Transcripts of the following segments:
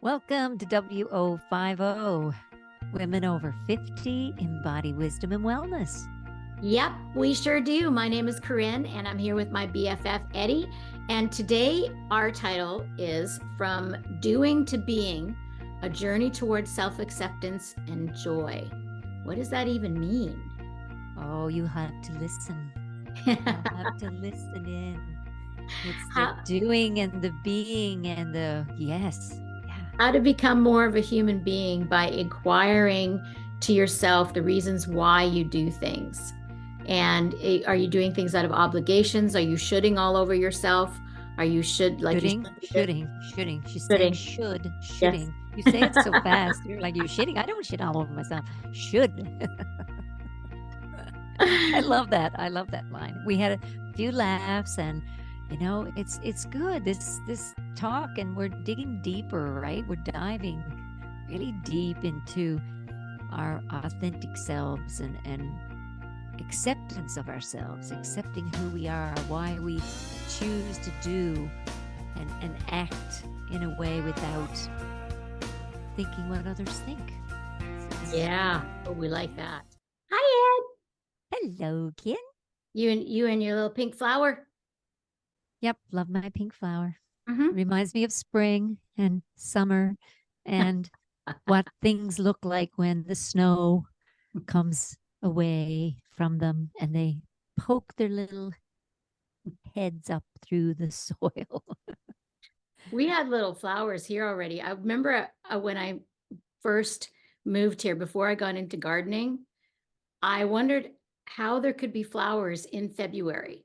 Welcome to WO50, Women Over 50 Embody Wisdom and Wellness. Yep, we sure do. My name is Corrine, and I'm here with my BFF, Eddi. And today, our title is From Doing to Being, A Journey Towards Self-Acceptance and Joy. What does that even mean? Oh, you have to listen. You have to listen in. It's the doing and the being and the yes. How to become more of a human being by inquiring to yourself the reasons why you do things. And are you doing things out of obligations? Are you shoulding all over yourself? Are you shoulding? She's saying shoulding. Yes. You say it so fast. You're like, you're shitting. I don't shit all over myself. Should. I love that. I love that line. We had a few laughs, and you know, it's good. This talk, and we're digging deeper, right? We're diving really deep into our authentic selves and acceptance of ourselves, accepting who we are, why we choose to do and act in a way without thinking what others think. Yeah, we like that. Hi, Ed. Hello, Ken. You and your little pink flower. Yep, love my pink flower. Mm-hmm. Reminds me of spring and summer and what things look like when the snow comes away from them and they poke their little heads up through the soil. We had little flowers here already. I remember when I first moved here, before I got into gardening, I wondered how there could be flowers in February.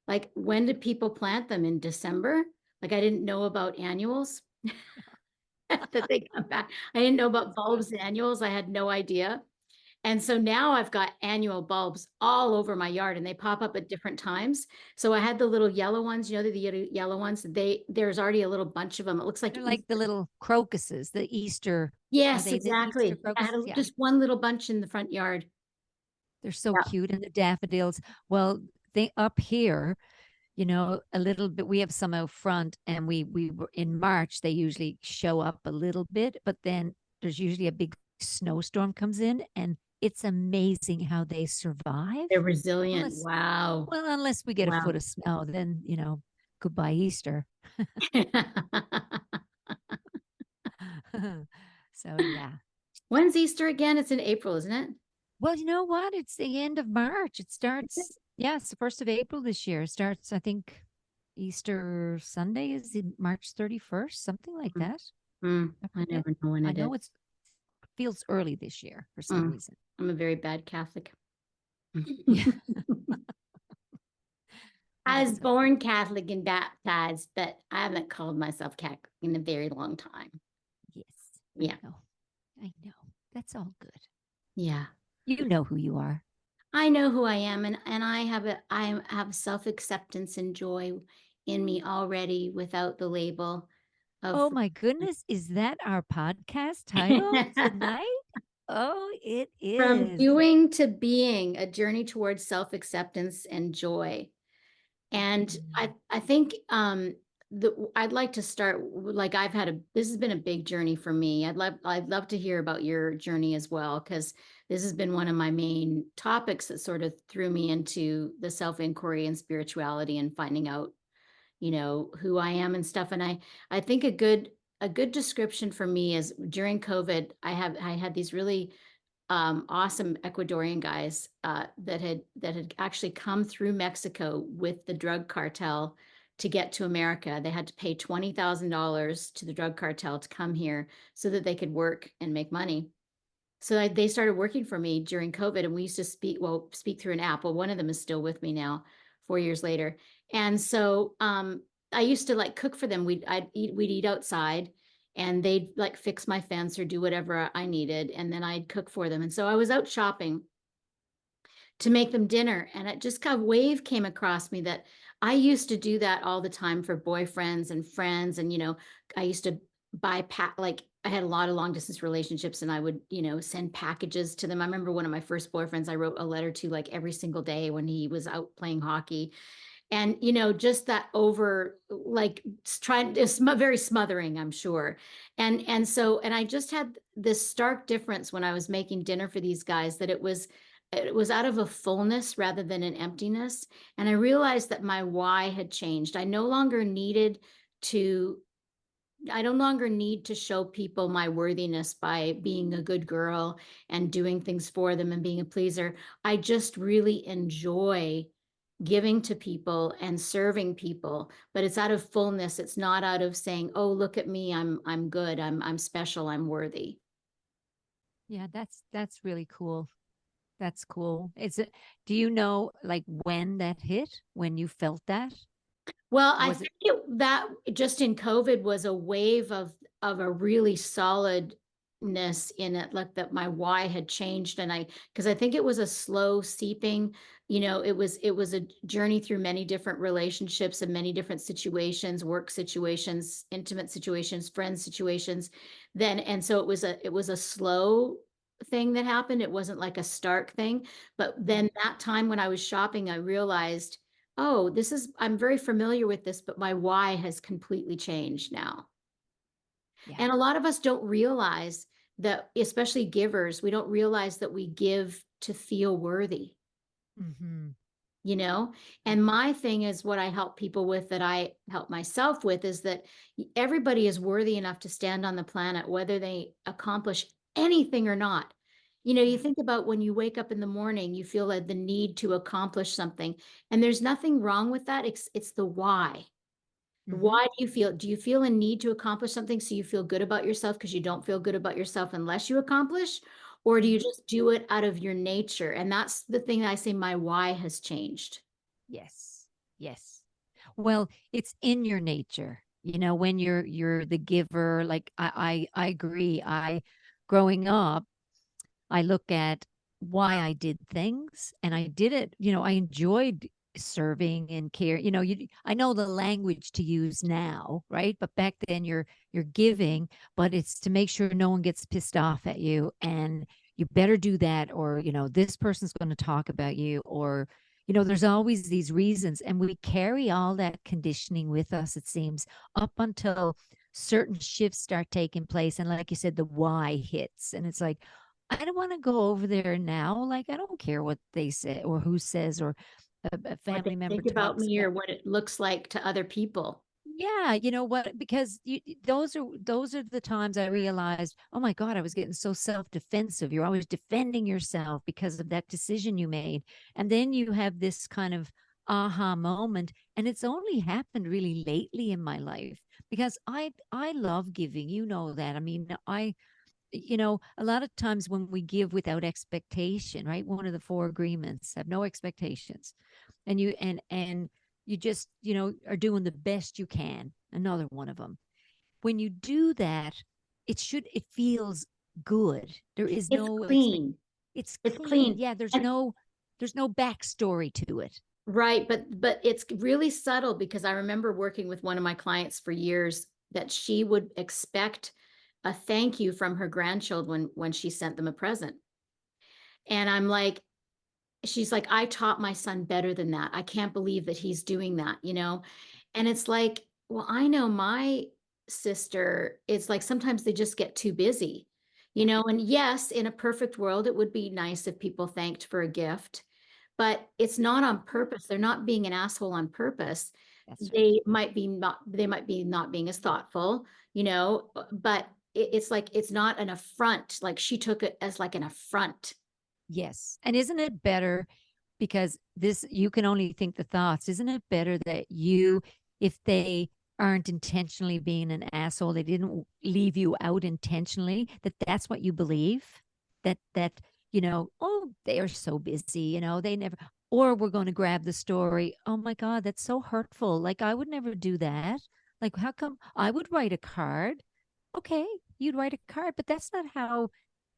Like, when did people plant them? In December? Like, I didn't know about annuals that they come back. I didn't know about bulbs and annuals. I had no idea. And so now I've got annual bulbs all over my yard, and they pop up at different times. So I had the little yellow ones, you know, the yellow ones. There's already a little bunch of them. It looks like they're like the little crocuses, the Easter. Yes, exactly. I had just one little bunch in the front yard. They're so cute, and the daffodils. Well, they up here, you know, a little bit. We have some out front, and we were in March. They usually show up a little bit, but then there's usually a big snowstorm comes in, and it's amazing how they survive. They're resilient. Wow. Well, unless we get a foot of snow, then, you know, goodbye Easter. So, yeah. When's Easter again? It's in April, isn't it? Well, you know what? It's the end of March. It starts, it's the 1st of April this year. It starts, I think, Easter Sunday is March 31st, something like that. I never know when it is. I know it feels early this year for some reason. I'm a very bad Catholic. I was born Catholic and baptized, but I haven't called myself Catholic in a very long time. Yes. Yeah. I know. That's all good. Yeah. You know who you are. I know who I am, and I have self-acceptance and joy in me already without the label of. Oh my goodness, is that our podcast title tonight? Oh, it is. From Doing to Being, A Journey Towards Self-Acceptance and Joy. And I think I'd like to start, like, this has been a big journey for me. I'd love to hear about your journey as well, because this has been one of my main topics that sort of threw me into the self-inquiry and spirituality and finding out, you know, who I am and stuff. And I think a good description for me is during COVID, I had these really awesome Ecuadorian guys that had actually come through Mexico with the drug cartel to get to America. They had to pay $20,000 to the drug cartel to come here so that they could work and make money. So they started working for me during COVID, and we used to speak through an app. Well, one of them is still with me now, 4 years later. And so I used to like cook for them. We'd eat outside, and they'd like fix my fence or do whatever I needed, and then I'd cook for them. And so I was out shopping to make them dinner, and it just kind of wave came across me that I used to do that all the time for boyfriends and friends. And, you know, I used to buy I had a lot of long distance relationships, and I would, you know, send packages to them. I remember one of my first boyfriends I wrote a letter to like every single day when he was out playing hockey. And, just that over, like, trying, very smothering, I'm sure. And I just had this stark difference when I was making dinner for these guys, that it was out of a fullness rather than an emptiness. And I realized that my why had changed. To I no longer need to show people my worthiness by being a good girl and doing things for them and being a pleaser. I just really enjoy giving to people and serving people, but it's out of fullness. It's not out of saying, "Oh, look at me, I'm good, I'm special, I'm worthy." Yeah, that's really cool. That's cool. Do you know like when that hit, when you felt that? Well, I Was it? think that just in COVID was a wave of a really solidness in it, like that my why had changed, and because I think it was a slow seeping. It was a journey through many different relationships and many different situations, work situations, intimate situations, friend situations. And so it was a slow thing that happened. It wasn't like a stark thing, but then that time when I was shopping, I realized, oh, I'm very familiar with this, but my why has completely changed now. Yeah. And a lot of us don't realize that, especially givers, we don't realize that we give to feel worthy, Mm-hmm. you know? Yeah. And my thing is, what I help people with, that I help myself with, is that everybody is worthy enough to stand on the planet, whether they accomplish anything or not. You Yeah. think about when you wake up in the morning, you feel like the need to accomplish something, and there's nothing wrong with that. It's the why. Mm-hmm. Why do you feel a need to accomplish something, so you feel good about yourself, because you don't feel good about yourself unless you accomplish? Or do you Mm-hmm. just do it out of your nature? And that's the thing that I say, my why has changed. Yes. Yes. Well, it's in your nature. When you're the giver, like I agree. Growing up, I look at why I did things and I did it. I enjoyed serving and care. I know the language to use now, right? But back then you're giving, but it's to make sure no one gets pissed off at you and you better do that, or this person's going to talk about you, or there's always these reasons, and we carry all that conditioning with us, it seems, up until certain shifts start taking place, and like you said, the why hits, and it's like, I don't want to go over there now. Like, I don't care what they say or who says, or a What they family member think about talks me, about. or what it looks like to other people. Yeah, you know what? Because those are the times I realized, oh my God, I was getting so self-defensive. You're always defending yourself because of that decision you made. And then you have this kind of aha moment. And it's only happened really lately in my life because I love giving. You know that. I mean, a lot of times when we give without expectation, right? One of the four agreements, have no expectations. And you just, are doing the best you can. Another one of them. When you do that, it feels good. There is It's no expect. clean. It's It's clean. clean. Yeah, there's And no backstory to it. right, but it's really subtle, because I remember working with one of my clients for years, that she would expect a thank you from her grandchildren when she sent them a present. And I'm like, she's like, I taught my son better than that. I can't believe that he's doing that. And it's like, well, I know my sister, it's like sometimes they just get too busy, Yeah, and yes, in a perfect world, it would be nice if people thanked for a gift, but it's not on purpose. They're not being an asshole on purpose. that's right. They might be not being as thoughtful, but it's like, it's not an affront. Like, she took it as like an affront. Yes. And isn't it better because this, you can only think the thoughts. Isn't it better that if they aren't intentionally being an asshole, they didn't leave you out intentionally, that's what you believe? That, oh, they are so busy, they never, or we're going to grab the story. Oh my God, that's so hurtful. Like, I would never do that. Like, how come I would write a card? Okay, you'd write a card, but that's not how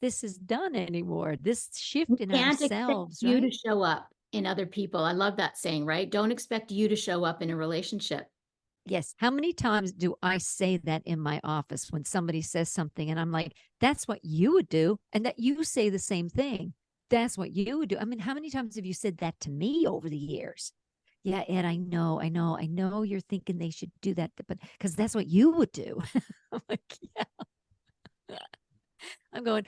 this is done anymore. This You shift in can't expect ourselves, you right? to show up in other people. I love that saying, right? Don't expect you to show up in a relationship. Yes. How many times do I say that in my office when somebody says something and I'm like, that's what you would do? And that you say the same thing. That's what you would do. I mean, how many times have you said that to me over the years? Yeah, Ed, I know you're thinking they should do that, but because that's what you would do. I'm like, yeah. I'm going,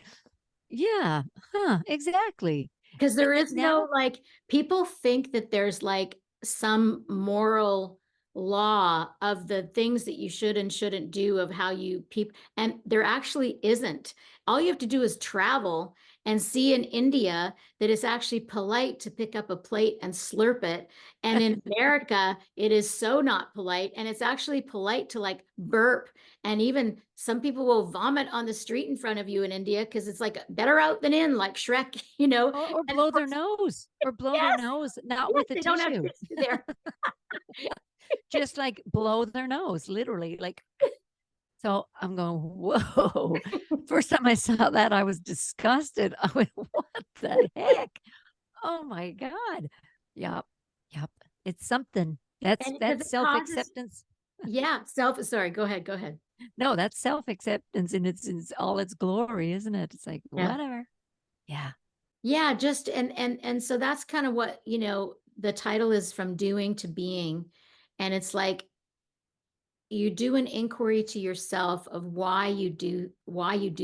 yeah, huh, exactly. Because there is Now, no like, people think that there's like some moral law of the things that you should and shouldn't do, of how you people, and there actually isn't. All you have to do is travel and see in India that it's actually polite to pick up a plate and slurp it. And in America, it is so not polite. And it's actually polite to like burp. And even some people will vomit on the street in front of you in India because it's like better out than in, like Shrek, you know? or And of blow their course, nose, or blow their yes, nose, not yes, with a they don't have tissue. tissue there. Yeah, just like blow their nose, literally. Like, so I'm going, whoa. First time I saw that, I was disgusted. I went, what the heck? Oh my God. Yep. Yep. It's something. And because That's it causes, self-acceptance. yeah, sorry, go ahead, go ahead. No, that's self-acceptance in its all its glory, isn't it? It's like, Yeah. whatever. Yeah. Yeah, just and so that's kind of what, the title is From Doing to Being. And it's like you do an inquiry to yourself of why you do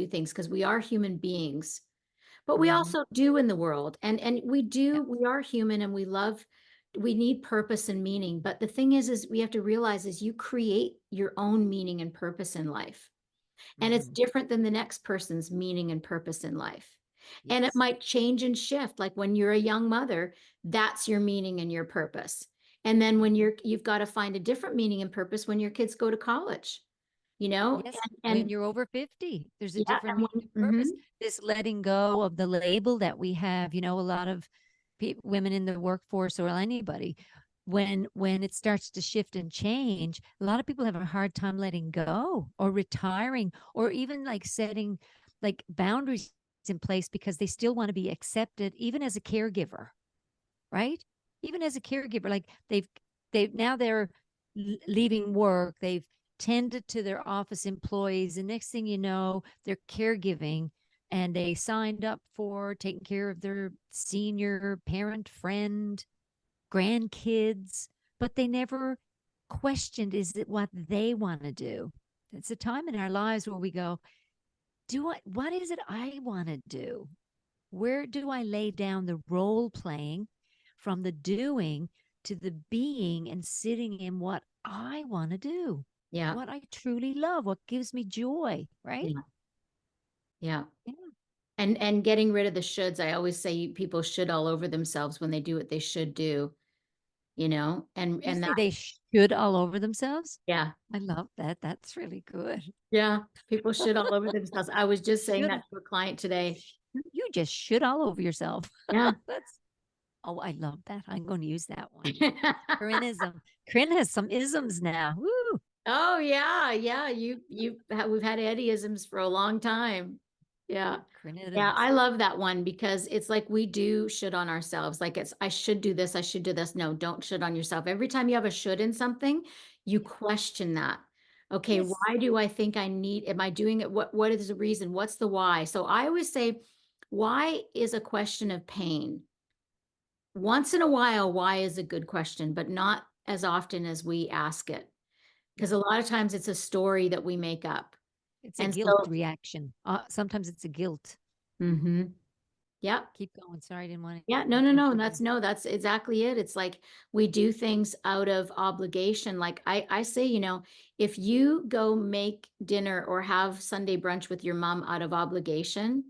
things, because we are human beings, but we Hmm. also do in the world. And Yeah. we are human, and we need purpose and meaning. But the thing is we have to realize is you create your own meaning and purpose in life. And it's Hmm. different than the next person's meaning and purpose in life. And it Yes. might change and shift. Like when you're a young mother, that's your meaning and your purpose. And then when you've got to find a different meaning and purpose when your kids go to college, you know? Yes. When And you're over 50, there's a yeah, different and meaning and mhm, purpose. This letting go of the label that we have, a lot of women in the workforce, or anybody, when it starts to shift and change, a lot of people have a hard time letting go, or retiring, or even like setting like boundaries in place, because they still want to be accepted, even as a caregiver, right? Even as a caregiver, like now they're leaving work, they've tended to their office employees, and next thing you know, they're caregiving, and they signed up for taking care of their senior parent, friend, grandkids, but they never questioned, is it what they want to do? It's a time in our lives where we go, what is it I want to do? Where do I lay down the role playing from the doing to the being, and sitting in what I want to do, yeah, what I truly love, what gives me joy, right? yeah, yeah. Yeah. And getting rid of the shoulds. I always say people should all over themselves when they do what they should do, You and say that, they should all over themselves? yeah. I love that. That's really good. Yeah, people should all over themselves. I was just saying Should that to a client today. you just should all over yourself. Yeah. That's Oh, I love that. I'm going to use that one. Corinneism. Corinne has some isms now. Woo! Oh yeah, yeah. We've had Eddyisms for a long time. Yeah. Yeah, Corinneisms. I love that one because it's like we do should on ourselves. Like it's I should do this, I should do this. No, don't should on yourself. Every time you have a should in something, you Yeah. question that. Okay, Yes. why do I think I need, am I doing it? What is the reason? What's the why? So I always say, why is a question of pain. Once in a while, why is a good question, but not as often as we ask it. Yeah. Because a lot of times it's a story that we make up. It's a And guilt so, reaction. Sometimes it's a guilt. mhm, yeah, Keep going. Sorry, I didn't want yeah, to no, no, interrupt no, you there. that's exactly it. It's like we do things out of obligation. Like I say, if you go make dinner or have Sunday brunch with your mom out of obligation,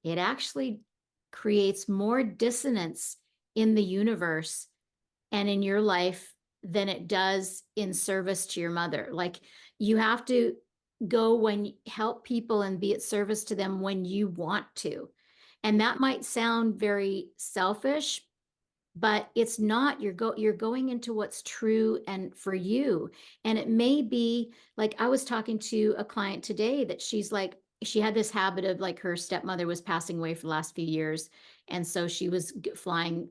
it actually creates more dissonance in the universe and in your life than it does in service to your mother. Like you have to go help people and be at service to them when you want to. And Yeah. that might sound very selfish, but it's not. You're going into what's true and for you. And it may be like I was talking to a client today that she's like, she had this habit of like her stepmother was passing away for the last few years. And so she was flying,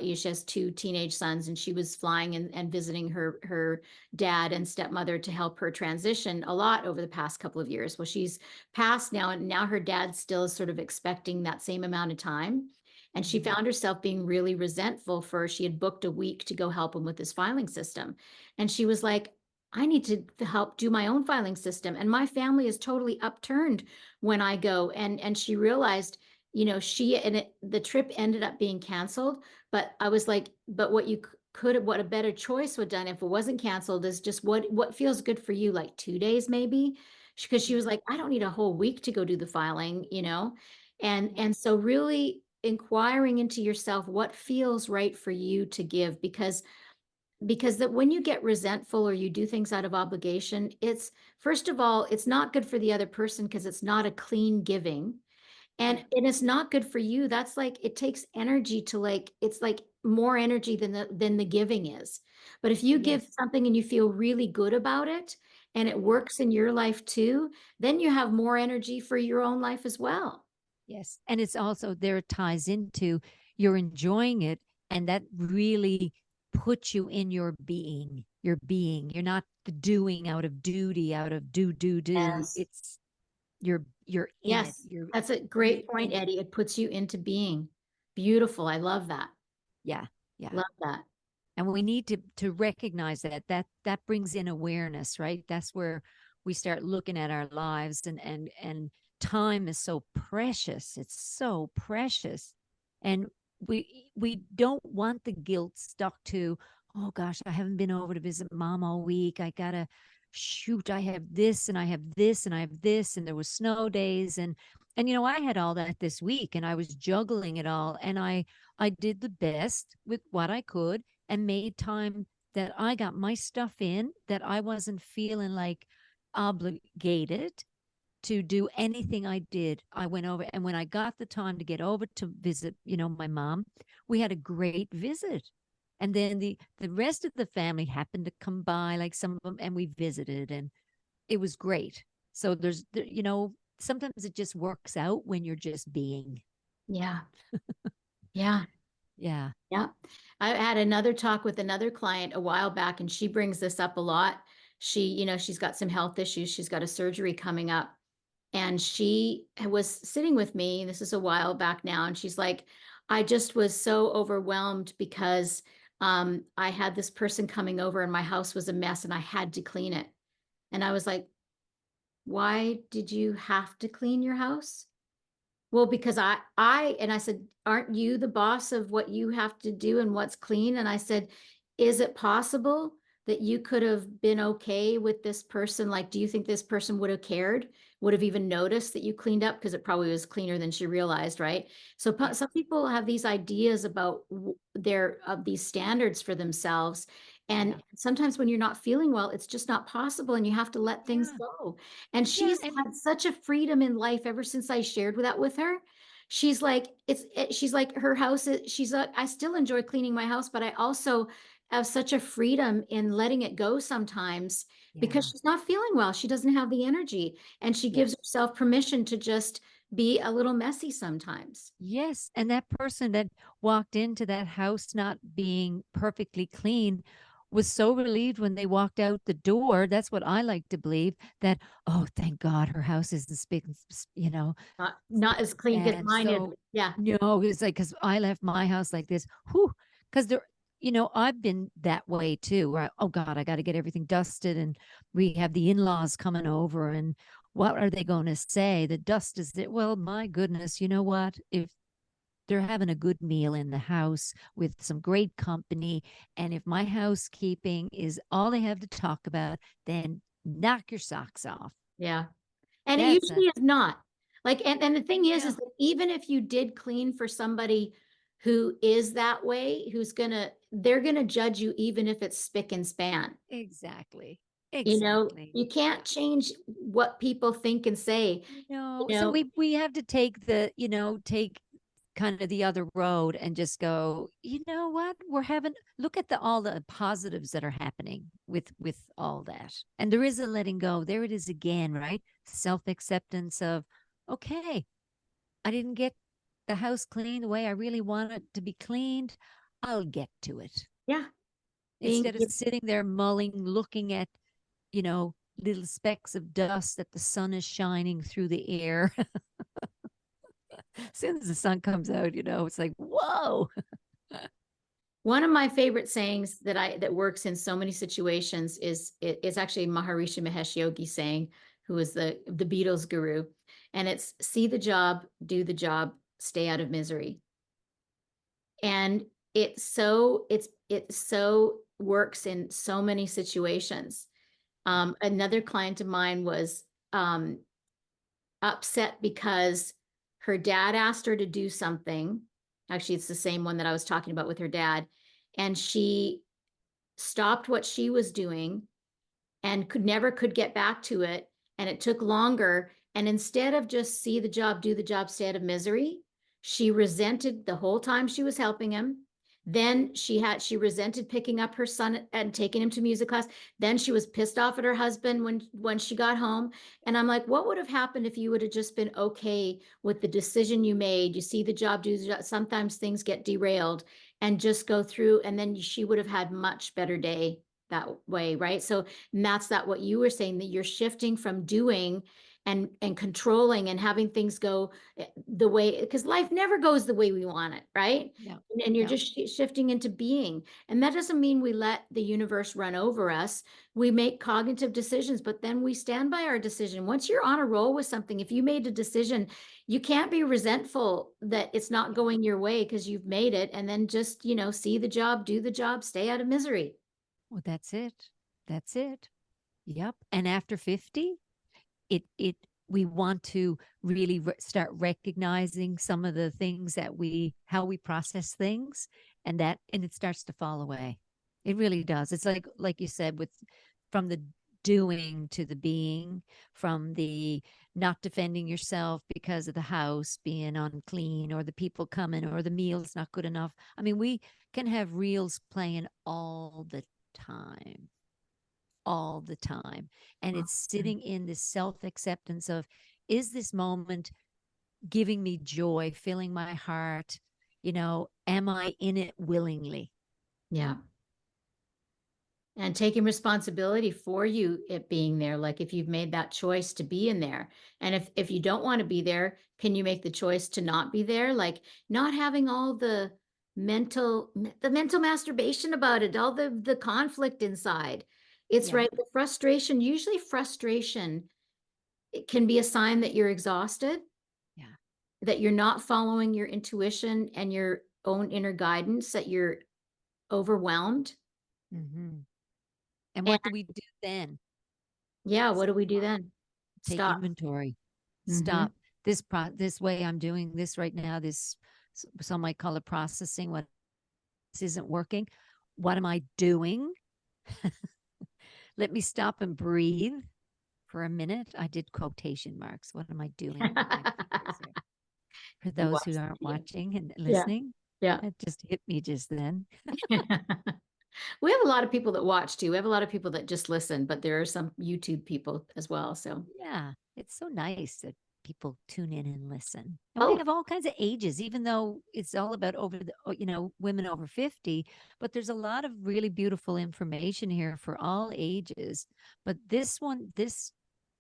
she has two teenage sons, and she was flying and visiting her dad and stepmother to help her transition a lot over the past couple of years. Well, she's passed now, and now her dad still is sort of expecting that same amount of time. And she found herself being really resentful for she had booked a week to go help him with his filing system. And she was like, I need to help do my own filing system. And my family is totally upturned when I go. And she realized, you know, the trip ended up being canceled. But I was like, but what a better choice would have done if it wasn't canceled is just what feels good for you, like 2 days maybe. Because she was like, I don't need a whole week to go do the filing, you know? And so really inquiring into yourself, what feels right for you to give, because that when you get resentful or you do things out of obligation, it's first of all, it's not good for the other person because it's not a clean giving. And it's not good for you. That's like it takes energy to like it's like more energy than the giving is. But if you give Yes. something and you feel really good about it and it works in your life too, then you have more energy for your own life as well. Yes. And it's also there it ties into you're enjoying it, and that really puts you in your being. Your being. You're not the doing out of duty, out of do. Yes. It's you're in it. Yes. You're That's a you great point, and Eddie. It puts you into being. Beautiful. I love that. yeah, yeah. Love that. And we need to recognize that brings in awareness, right? That's where we start looking at our lives, and time is so precious. It's so precious. And we don't want the guilt stuck to, oh gosh, I haven't been over to visit mom all week. I gotta shoot, I have this and I have this and I have this, and there was snow days, and you know, I had all that this week and I was juggling it all, and I did the best with what I could and made time that I got my stuff in, that I wasn't feeling like obligated to do anything I did. I went over, and when I got the time to get over to visit, you know, my mom, we had a great visit. And then the rest of the family happened to come by, like some of them, and we visited, and it was great. So you know, sometimes it just works out when you're just being. Yeah. Yeah. Yeah. Yeah. I had another talk with another client a while back, and she brings this up a lot. She's got some health issues. She's got a surgery coming up. And she was sitting with me, this is a while back now, and she's like, I just was so overwhelmed because I had this person coming over and my house was a mess and I had to clean it. And I was like, why did you have to clean your house? Well, because and I said, aren't you the boss of what you have to do and what's clean? And I said, is it possible that you could have been okay with this person? Like, do you think this person would have cared, would have even noticed that you cleaned up? Because it probably was cleaner than she realized, right? So Yeah. some people have these ideas about of these standards for themselves. Yeah. And sometimes when you're not feeling well, it's just not possible and you have to let things Yeah. go. And Yeah. she's And had such a freedom in life ever since I shared that with her. She's like, she's like, her house is, she's like, I still enjoy cleaning my house, but I also have such a freedom in letting it go sometimes because yeah. she's not feeling well. She doesn't have the energy and she Yeah. gives herself permission to just be a little messy sometimes. Yes. And that person that walked into that house not being perfectly clean was so relieved when they walked out the door. That's what I like to believe, that, oh, thank God her house isn't spick and, you know, Not as clean as and mine is. so, Yeah. no, it's like, because I left my house like this. Whew. Because there, you know, I've been that way too, where oh God, I got to get everything dusted. And we have the in laws coming over. And what are they going to say? The dust is there. Well, my goodness, you know what? If they're having a good meal in the house with some great company, and if my housekeeping is all they have to talk about, then knock your socks off. Yeah. And it That's a, usually is not. Like, and the thing is no, that even if you did clean for somebody who is that way, they're gonna judge you even if it's spick and span. exactly. You know, Exactly. you can't change what people think and say, No, you so know. we have to take the, you know, take kind of the other road and just go, you know what? We're having look at the all the positives that are happening with all that. And there is a letting go. There it is again, right? Self-acceptance of, okay, I didn't get the house clean the way I really want it to be cleaned. I'll get to it. Yeah, being, Instead of sitting there mulling, looking at, you know, little specks of dust that the sun is shining through the air. As soon as the sun comes out, you know, it's like, whoa. One of my favorite sayings that works in so many situations is actually Maharishi Mahesh Yogi saying, who is the Beatles guru, and it's see the job, do the job, stay out of misery. And it so works in so many situations. Another client of mine was upset because her dad asked her to do something. Actually, it's the same one that I was talking about with her dad. And she stopped what she was doing and could get back to it. And it took longer. And instead of just see the job, do the job, stay out of misery, she resented the whole time she was helping him. Then she resented picking up her son and taking him to music class. Then she was pissed off at her husband when she got home. And I'm like, what would have happened if you would have just been okay with the decision you made? You see the job, do the job. Sometimes things get derailed, and just go through, and then she would have had much better day that way, right? So that's what you were saying, that you're shifting from doing and controlling and having things go the way, because life never goes the way we want it, right? Yeah. And you're just shifting into being. And that doesn't mean we let the universe run over us. We make cognitive decisions, but then we stand by our decision. Once you're on a roll with something, if you made a decision, you can't be resentful that it's not going your way because you've made it. And then just, see the job, do the job, stay out of misery. Well, that's it. That's it. Yep. And after 50, we want to really start recognizing some of the things how we process things, and it starts to fall away. It really does. It's like you said, from the doing to the being, from the not defending yourself because of the house being unclean or the people coming or the meal's not good enough. I mean, we can have reels playing all the time. And it's sitting in this self-acceptance of, is this moment giving me joy, filling my heart? Am I in it willingly? Yeah. And taking responsibility for it being there. Like if you've made that choice to be in there, and if you don't want to be there, can you make the choice to not be there? Like not having all the mental masturbation about it, all the conflict inside. It's right. The frustration, usually frustration, it can be a sign that you're exhausted. Yeah. That you're not following your intuition and your own inner guidance, that you're overwhelmed. Mm-hmm. And what do we do then? Yeah, what do we do then? Take Stop. inventory. Mm-hmm. Stop. This way I'm doing this right now. Some might call it processing. What this isn't working. What am I doing? Let me stop and breathe for a minute. I did quotation marks. What am I doing? For those who aren't watching and listening. Yeah. It just hit me just then. We have a lot of people that watch too. We have a lot of people that just listen, but there are some YouTube people as well. So yeah, it's so nice that people tune in and listen. And we have all kinds of ages, even though it's all about women over 50, but there's a lot of really beautiful information here for all ages. But this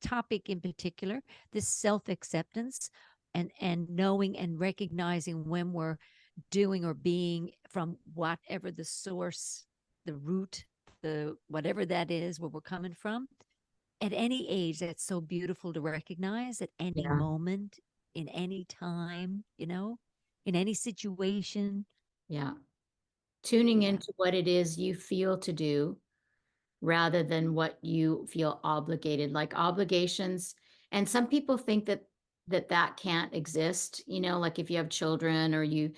topic in particular, this self-acceptance and knowing and recognizing when we're doing or being from whatever the source, the root, the whatever that is, where we're coming from. At any age, that's so beautiful to recognize at any moment, in any time, in any situation. Yeah. Tuning into what it is you feel to do rather than what you feel obligated, like obligations. And some people think that can't exist, like if you have children or you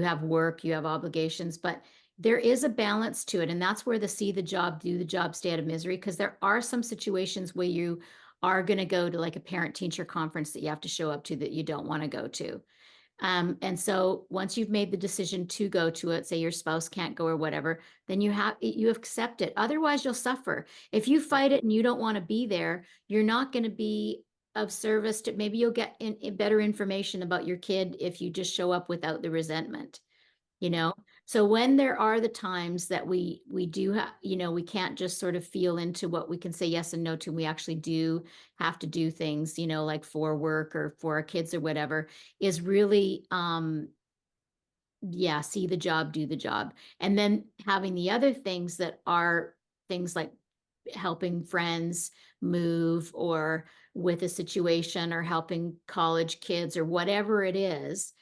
have work, you have obligations, but there is a balance to it. And that's where see the job, do the job, stay out of misery, because there are some situations where you are going to go to like a parent teacher conference that you have to show up to that you don't want to go to. And so once you've made the decision to go to it, say your spouse can't go or whatever, then you accept it. Otherwise you'll suffer. If you fight it and you don't want to be there, you're not going to be of service to, maybe you'll get better information about your kid if you just show up without the resentment, So when there are the times that we do have, we can't just sort of feel into what we can say yes and no to, we actually do have to do things, like for work or for our kids or whatever, is really yeah, see the job, do the job. And then having the other things that are things like helping friends move, or with a situation, or helping college kids, or whatever it is,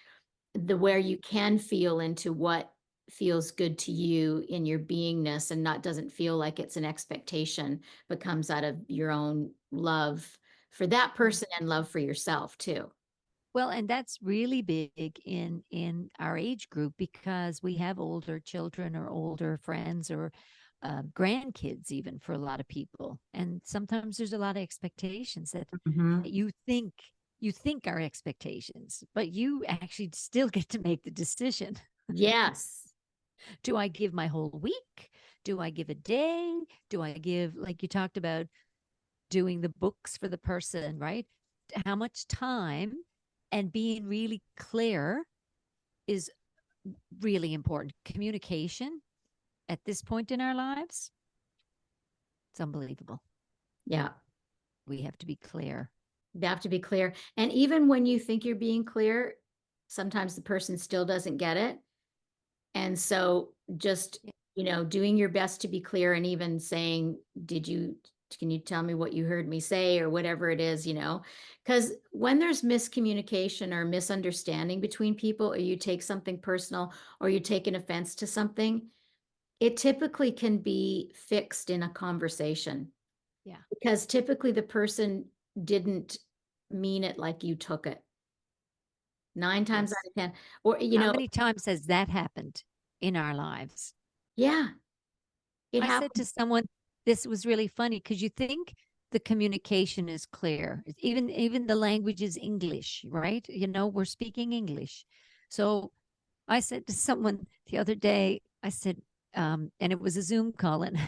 where you can feel into what feels good to you in your beingness, and not doesn't feel like it's an expectation, but comes out of your own love for that person and love for yourself too. Well, and that's really big in our age group, because we have older children or older friends, or grandkids, even, for a lot of people. And sometimes there's a lot of expectations that Mhm. you think are expectations, but you actually still get to make the decision. Yes. Do I give my whole week? Do I give a day? Do I give, like you talked about, doing the books for the person, right? How much time, and being really clear is really important. Communication at this point in our lives, it's unbelievable. Yeah. We have to be clear. You have to be clear. And even when you think you're being clear, sometimes the person still doesn't get it. And so just, doing your best to be clear, and even saying, can you tell me what you heard me say, or whatever it is, because when there's miscommunication or misunderstanding between people, or you take something personal, or you take an offense to something, it typically can be fixed in a conversation, Yeah. because typically the person didn't mean it like you took it. 9 times out Yes. of 10, or, How many times has that happened in our lives? yeah, it I said happens. to someone, this was really funny, because you think the communication is clear. Even the language is English, right? We're speaking English. So I said to someone the other day, I said, and it was a Zoom call, and,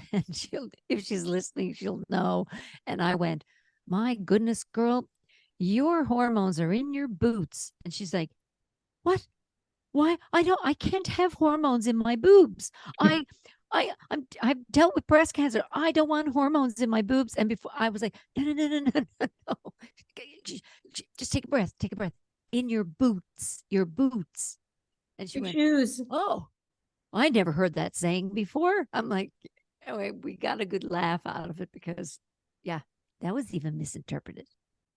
if she's listening, she'll know. And I went, my goodness, girl, your hormones are in your boots. And she's like, what? Why? I can't have hormones in my boobs. I've dealt with breast cancer. I don't want hormones in my boobs. And before, I was like, no, no, no, no, no, no, no. Just take a breath. Take a breath. In your boots. Your boots. And she Your went, shoes. oh, I never heard that saying before. I'm like, anyway, we got a good laugh out of it, because, yeah, that was even misinterpreted.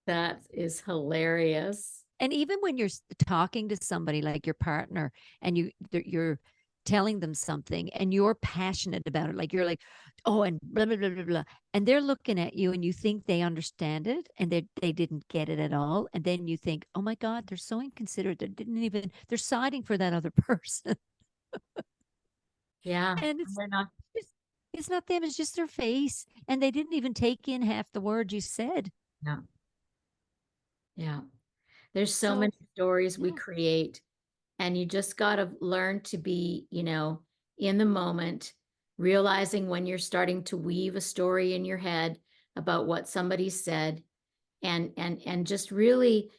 That is hilarious. And even when you're talking to somebody like your partner, and you're telling them something, and you're passionate about it, like you're like, oh, and blah blah blah blah blah, and they're looking at you, and you think they understand it, and they didn't get it at all, and then you think, oh my God, they're so inconsiderate. They're siding for that other person. Yeah. And They're not. it's, it's not them, it's just their face. And they didn't even take in half the words you said. Yeah. Yeah. There's so So, many stories we yeah. create, and you just got to learn to be, in the moment, realizing when you're starting to weave a story in your head about what somebody said, and just really,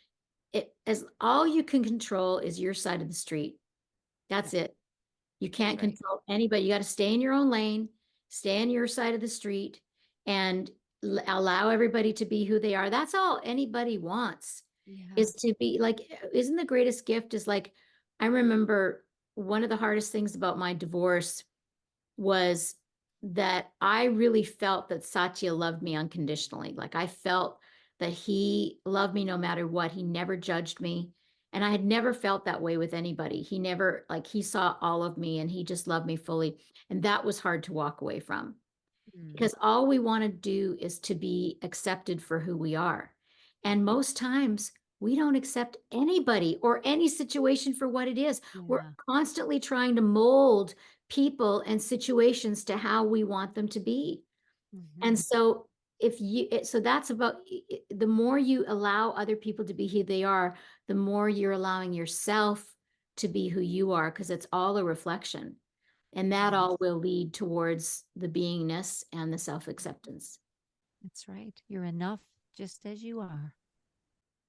as all you can control is your side of the street. Yeah, That's it. You that's can't right. control anybody. You got to stay in your own lane, stay on your side of the street, and allow everybody to be who they are. That's all anybody wants, Yeah. is to be like, isn't the greatest gift is like, I remember one of the hardest things about my divorce was that I really felt that Satya loved me unconditionally. Like I felt that he loved me no matter what. He never judged me. And I had never felt that way with anybody. He never, like, he saw all of me and he just loved me fully. And that was hard to walk away from, Mm. because all we want to do is to be accepted for who we are. And most times we don't accept anybody or any situation for what it is. We're Yeah. constantly trying to mold people and situations to how we want them to be. And Hmm. so so that's about, the more you allow other people to be who they are, the more you're allowing yourself to be who you are, because it's all a reflection. And that Yes, all will lead towards the beingness and the self-acceptance. that's right. You're enough just as you are.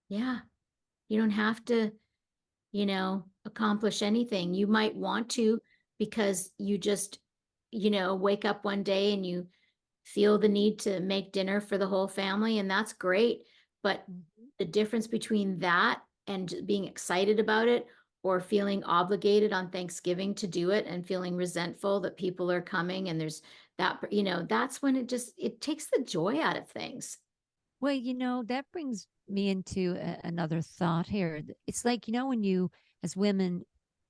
Yeah. You don't have to, accomplish anything. You might want to, because you just, wake up one day and you feel the need to make dinner for the whole family, and that's great. But Mhm. the difference between that and being excited about it, or feeling obligated on Thanksgiving to do it and feeling resentful that people are coming and there's that, that's when it takes the joy out of things. Well, that brings me into another thought here. It's like, when you, as women,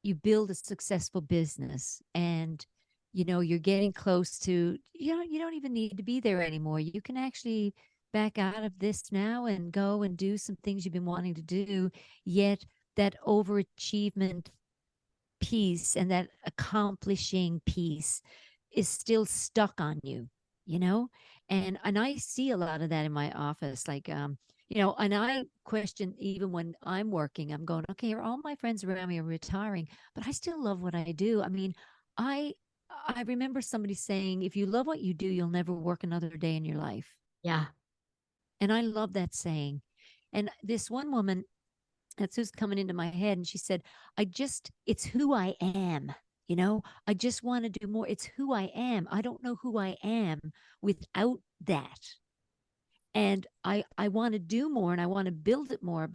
you build a successful business and, you're getting close to, you don't even need to be there anymore. You can actually back out of this now and go and do some things you've been wanting to do. Yet that overachievement piece and that accomplishing piece is still stuck on you, you know? And I see a lot of that in my office. Like, and I question even when I'm working, I'm going, okay, are all my friends around me are retiring, but I still love what I do. I mean, I I remember somebody saying, if you love what you do, you'll never work another day in your life. Yeah. And I love that saying. And this one woman, that's who's coming into my head. And she said, it's who I am. I just want to do more. It's who I am. I don't know who I am without that. And I want to do more and I want to build it more.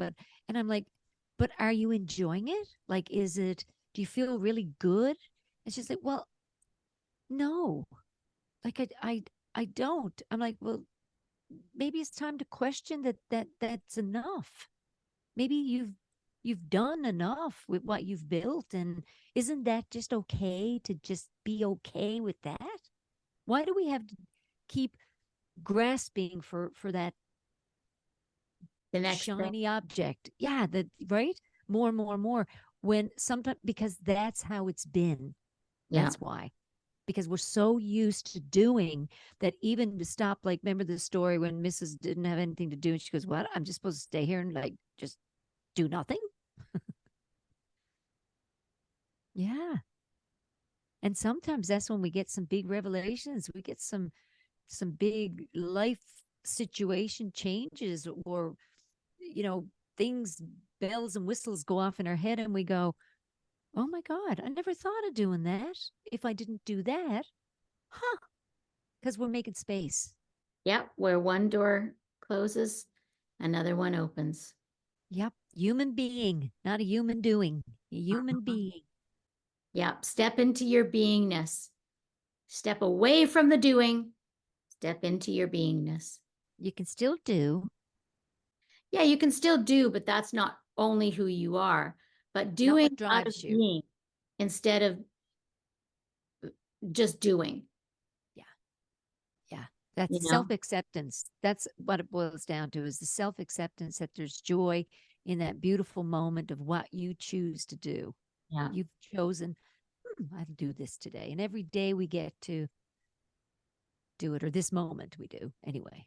And I'm like, but are you enjoying it? Like, do you feel really good? And she's like, well, no, like I don't. I'm like, well, maybe it's time to question that's enough. Maybe you've done enough with what you've built, and isn't that just okay to just be okay with that? Why do we have to keep grasping for that The next thing. shiny object? Yeah, that right, more and more and more, when sometimes, because that's how it's been. Yeah. That's why, because we're so used to doing that. Even to stop, like, remember the story when Mrs. didn't have anything to do and she goes, what, I'm just supposed to stay here and like just do nothing? Yeah. And sometimes that's when we get some big revelations. We get some big life situation changes, or things, bells and whistles go off in our head and we go, oh my God, I never thought of doing that. If I didn't do that, huh? Because we're making space. Yep. Where one door closes, another one opens. Yep. Human being, not a human doing, a human being. Yep. Step into your beingness. Step away from the doing. Step into your beingness. You can still do. Yeah, you can still do, but that's not only who you are. But Not doing what out of drives you. being instead of just doing. Yeah. Yeah. That's You know? self-acceptance. That's what it boils down to, is the self-acceptance that there's joy in that beautiful moment of what you choose to do. Yeah. You've chosen, I'll do this today. And every day we get to do it, or this moment we do anyway.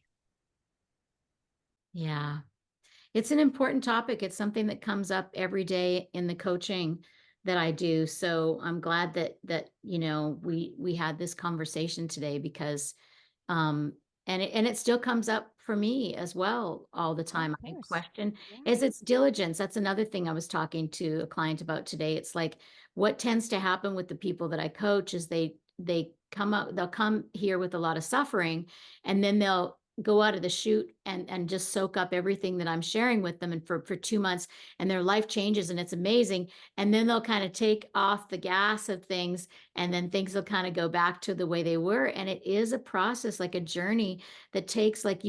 Yeah. It's an important topic. It's something that comes up every day in the coaching that I do. So I'm glad that we had this conversation today, because and it still comes up for me as well all the Oh, of time. I course. question, Yeah. is it's diligence. That's another thing I was talking to a client about today. It's like, what tends to happen with the people that I coach is they'll come here with a lot of suffering, and then they'll go out of the chute and just soak up everything that I'm sharing with them, and for 2 months, and their life changes and it's amazing. And then they'll kind of take off the gas of things, and then things will kind of go back to the way they were. And it is a process, like a journey that takes, like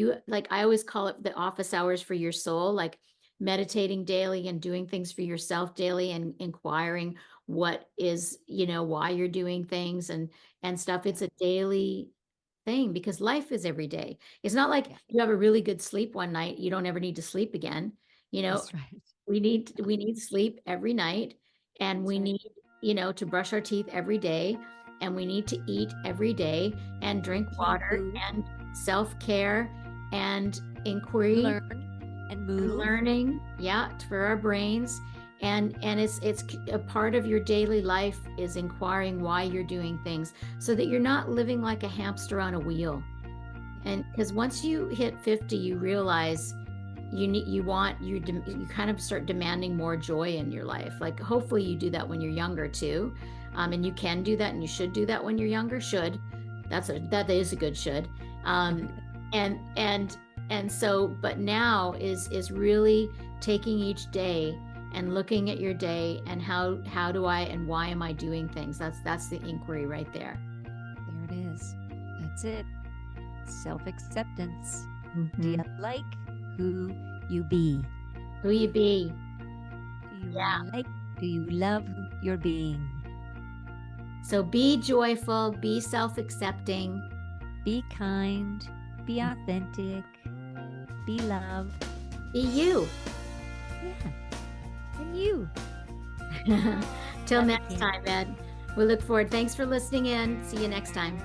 I always call it the office hours for your soul, like meditating daily and doing things for yourself daily and inquiring what is, why you're doing things and stuff. It's a daily thing, because life is every day. It's not like Yeah. you have a really good sleep one night, you don't ever need to sleep again. That's right. We need sleep every night, and That's we right. need, to brush our teeth every day, and we need to eat every day and drink Keep water move, and self-care and inquiry learn, and and move. learning, yeah, for our brains. And it's a part of your daily life is inquiring why you're doing things, so that you're not living like a hamster on a wheel. And because once you hit 50, you realize you kind of start demanding more joy in your life. Like, hopefully you do that when you're younger too. And you can do that, and you should do that when you're younger. That is a good should. And so, but now is really taking each day and looking at your day and how do I and why am I doing things? That's the inquiry right there. There it is. That's it. Self-acceptance. Mm-hmm. Do you like who you be? Who you be? Do you love your being? So be joyful, be self-accepting, be kind, be authentic, be love, be you. Yeah, and you. Till next time, Ed. We look forward. Thanks for listening in. See you next time.